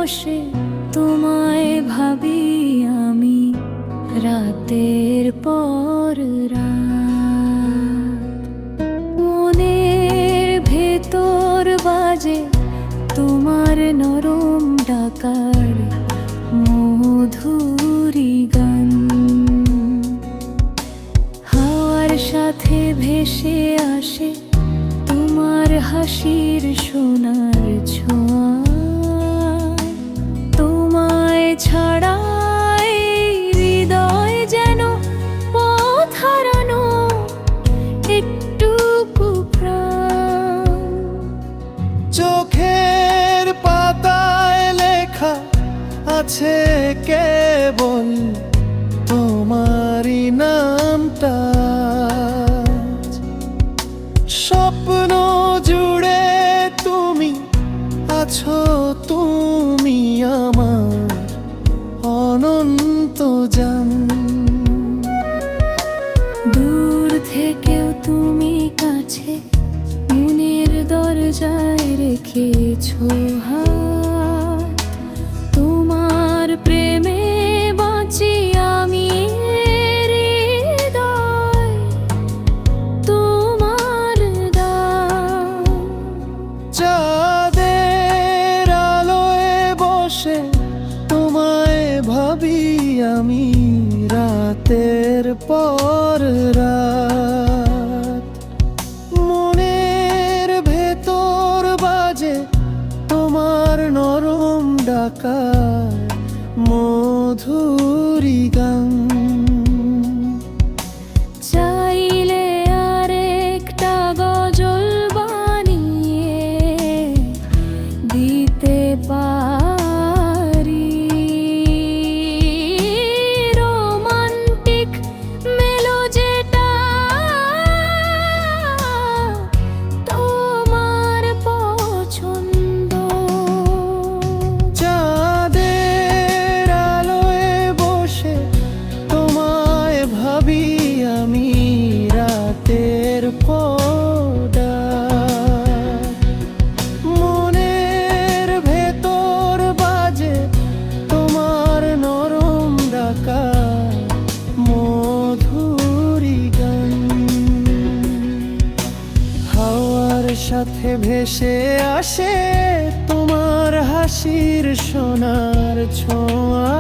বসে তোমায় ভাবি আমি রাতের পর রাত। মনের ভেতর বাজে তোমার নরম ডাকার মধুরী গান। হাওয়ার সাথে ভেসে আসে তোমার হাসির সোনার ছোঁয়া। তোমায় ছাড়া হৃদয় যেন পথ হারানো একটুকু প্রাণ। চোখের পাতায় লেখা আছে কেবল তোমারই নামটা। স্বপ্ন জুড়ে তুমি আছো, তুমি আমার অনন্ত জান। দূর থেকেও তুমি কাছে, মনের দরজায় রেখেছো হাত। তোমার প্রেমে বাঁচি আমি হৃদয়, তোমার দান। চাঁদের আলোয় বসে তোমায় ভাবি আমি রাতের পর রাত। মনের ভেতর বাজে তোমার নরম ডাকার মধুরী গান। চাইলে আরেকটা গজল বানিয়ে দিতে পারি, রোমান্টিক মেলো যেটা তোমার পছন্দ। চাঁদের আলোয় বসে তোমায় ভাবি আমি রাতের পর। মনের ভেতর বাজে তোমার নরম ডাকা মধুরী গান। হাওয়ার সাথে ভেসে আসে তোমার হাসির সোনার ছোঁয়া।